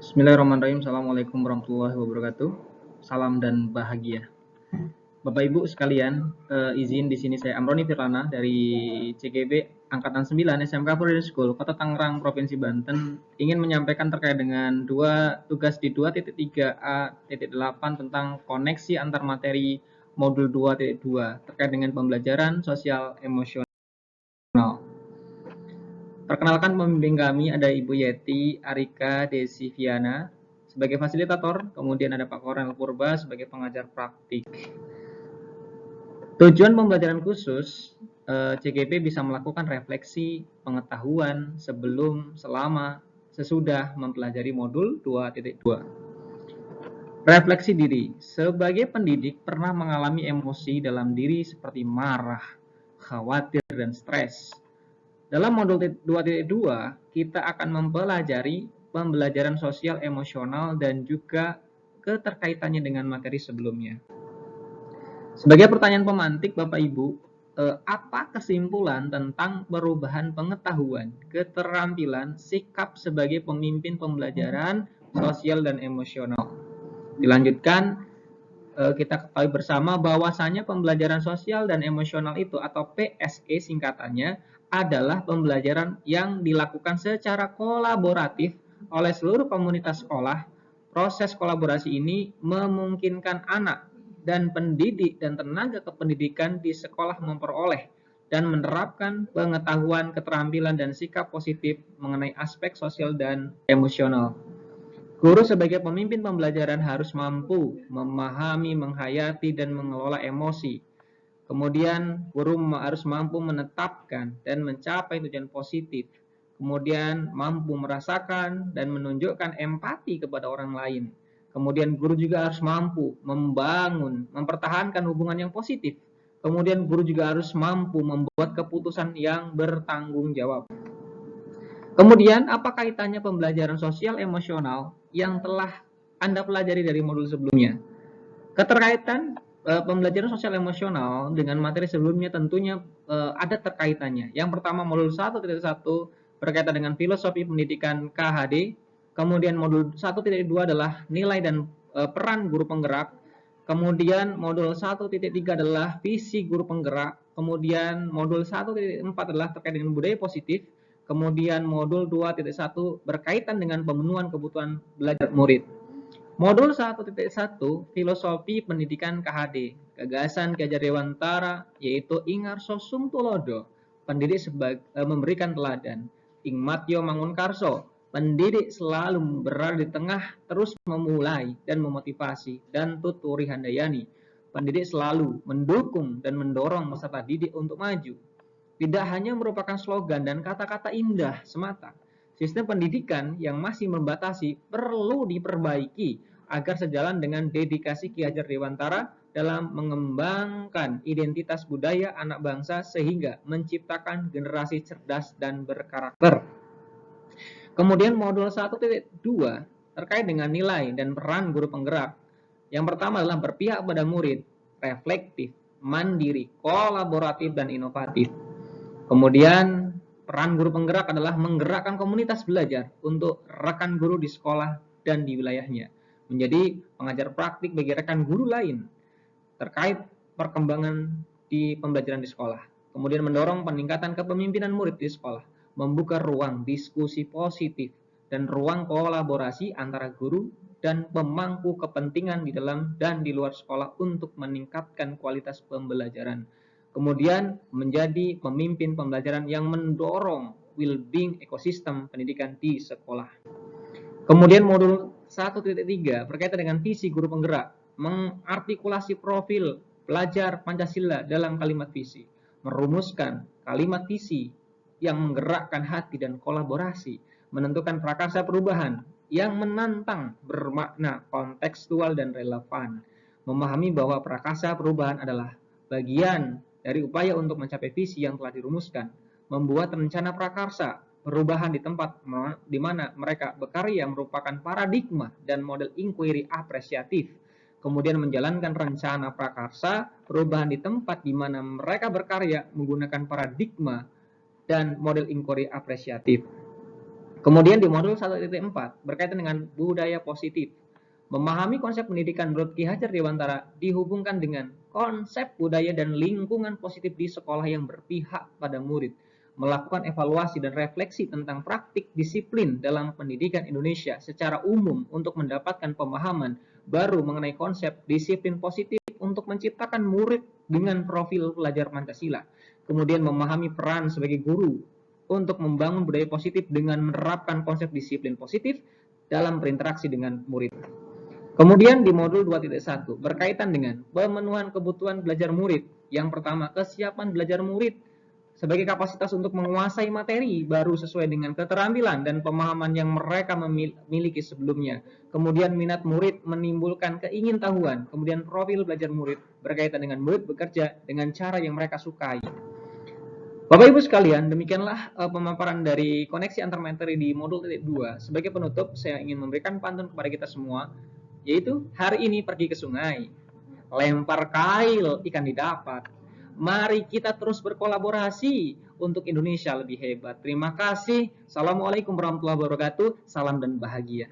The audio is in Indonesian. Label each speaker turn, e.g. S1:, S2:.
S1: Bismillahirrahmanirrahim. Assalamualaikum warahmatullahi wabarakatuh. Salam dan bahagia. Bapak Ibu sekalian, izin di sini saya Amroni Firlana dari CGB Angkatan 9 SMK Purwodadi School, Kota Tangerang, Provinsi Banten, ingin menyampaikan terkait dengan tugas di 2.3a.8 tentang koneksi antar materi modul 2.2 terkait dengan pembelajaran sosial emosional. Perkenalkan pembimbing kami ada Ibu Yeti Arika Desiviana sebagai fasilitator, kemudian ada Pak Kornel Purba sebagai pengajar praktik. Tujuan pembelajaran khusus, CGP bisa melakukan refleksi pengetahuan sebelum, selama, sesudah mempelajari modul 2.2. Refleksi diri. Sebagai pendidik pernah mengalami emosi dalam diri seperti marah, khawatir, dan stres. Dalam modul 2.2, kita akan mempelajari pembelajaran sosial emosional dan juga keterkaitannya dengan materi sebelumnya. Sebagai pertanyaan pemantik, Bapak Ibu, apa kesimpulan tentang perubahan pengetahuan, keterampilan, sikap sebagai pemimpin pembelajaran sosial dan emosional? Dilanjutkan, kita ketahui bersama bahwasanya pembelajaran sosial dan emosional itu atau PSE singkatannya adalah pembelajaran yang dilakukan secara kolaboratif oleh seluruh komunitas sekolah. Proses kolaborasi ini memungkinkan anak dan pendidik dan tenaga kependidikan di sekolah memperoleh dan menerapkan pengetahuan, keterampilan, dan sikap positif mengenai aspek sosial dan emosional. Guru sebagai pemimpin pembelajaran harus mampu memahami, menghayati, dan mengelola emosi. Kemudian, guru harus mampu menetapkan dan mencapai tujuan positif. Kemudian, mampu merasakan dan menunjukkan empati kepada orang lain. Kemudian, guru juga harus mampu membangun, mempertahankan hubungan yang positif. Kemudian, guru juga harus mampu membuat keputusan yang bertanggung jawab. Kemudian, apa kaitannya pembelajaran sosial emosional yang telah Anda pelajari dari modul sebelumnya? Keterkaitan pembelajaran sosial emosional dengan materi sebelumnya tentunya ada terkaitannya. Yang pertama, modul 1.1 berkaitan dengan filosofi pendidikan KHD. Kemudian modul 1.2 adalah nilai dan peran guru penggerak. Kemudian modul 1.3 adalah visi guru penggerak. Kemudian modul 1.4 adalah terkait dengan budaya positif. Kemudian modul 2.1 berkaitan dengan pemenuhan kebutuhan belajar murid. Modul 1.1 Filosofi Pendidikan KHD, gagasan Ki Hajar Dewantara, yaitu Ingarso Sumtulodo, pendidik memberikan teladan. Ing Matyo Mangunkarso, pendidik selalu berada di tengah, terus memulai dan memotivasi. Dan Tuturi Handayani, pendidik selalu mendukung dan mendorong peserta didik untuk maju. Tidak hanya merupakan slogan dan kata-kata indah semata, sistem pendidikan yang masih membatasi perlu diperbaiki agar sejalan dengan dedikasi Ki Hajar Dewantara dalam mengembangkan identitas budaya anak bangsa sehingga menciptakan generasi cerdas dan berkarakter. Kemudian modul 1.2 terkait dengan nilai dan peran guru penggerak. Yang pertama adalah berpihak pada murid, reflektif, mandiri, kolaboratif, dan inovatif. Kemudian peran guru penggerak adalah menggerakkan komunitas belajar untuk rekan guru di sekolah dan di wilayahnya, menjadi pengajar praktik bagi rekan guru lain terkait perkembangan di pembelajaran di sekolah. Kemudian mendorong peningkatan kepemimpinan murid di sekolah, membuka ruang diskusi positif dan ruang kolaborasi antara guru dan pemangku kepentingan di dalam dan di luar sekolah untuk meningkatkan kualitas pembelajaran. Kemudian menjadi pemimpin pembelajaran yang mendorong well-being ekosistem pendidikan di sekolah. Kemudian modul 1.3 berkaitan dengan visi guru penggerak, mengartikulasi profil pelajar Pancasila dalam kalimat visi, merumuskan kalimat visi yang menggerakkan hati dan kolaborasi, menentukan prakarsa perubahan yang menantang, bermakna, kontekstual, dan relevan, memahami bahwa prakarsa perubahan adalah bagian dari upaya untuk mencapai visi yang telah dirumuskan, membuat rencana prakarsa perubahan di tempat di mana mereka berkarya merupakan paradigma dan model inquiry apresiatif. Kemudian menjalankan rencana prakarsa perubahan di tempat di mana mereka berkarya menggunakan paradigma dan model inquiry apresiatif. Kemudian di modul 1.4 berkaitan dengan budaya positif. Memahami konsep pendidikan menurut Ki Hajar Dewantara dihubungkan dengan konsep budaya dan lingkungan positif di sekolah yang berpihak pada murid, melakukan evaluasi dan refleksi tentang praktik disiplin dalam pendidikan Indonesia secara umum untuk mendapatkan pemahaman baru mengenai konsep disiplin positif untuk menciptakan murid dengan profil pelajar Pancasila. Kemudian memahami peran sebagai guru untuk membangun budaya positif dengan menerapkan konsep disiplin positif dalam berinteraksi dengan murid. Kemudian di modul 2.1 berkaitan dengan pemenuhan kebutuhan belajar murid. Yang pertama, kesiapan belajar murid sebagai kapasitas untuk menguasai materi baru sesuai dengan keterampilan dan pemahaman yang mereka miliki sebelumnya. Kemudian minat murid menimbulkan keingintahuan. Kemudian profil belajar murid berkaitan dengan murid bekerja dengan cara yang mereka sukai. Bapak Ibu sekalian, demikianlah pemaparan dari koneksi antar materi di modul 2. Sebagai penutup, saya ingin memberikan pantun kepada kita semua, yaitu hari ini pergi ke sungai, lempar kail ikan didapat. Mari kita terus berkolaborasi untuk Indonesia lebih hebat. Terima kasih. Assalamualaikum warahmatullahi wabarakatuh. Salam dan bahagia.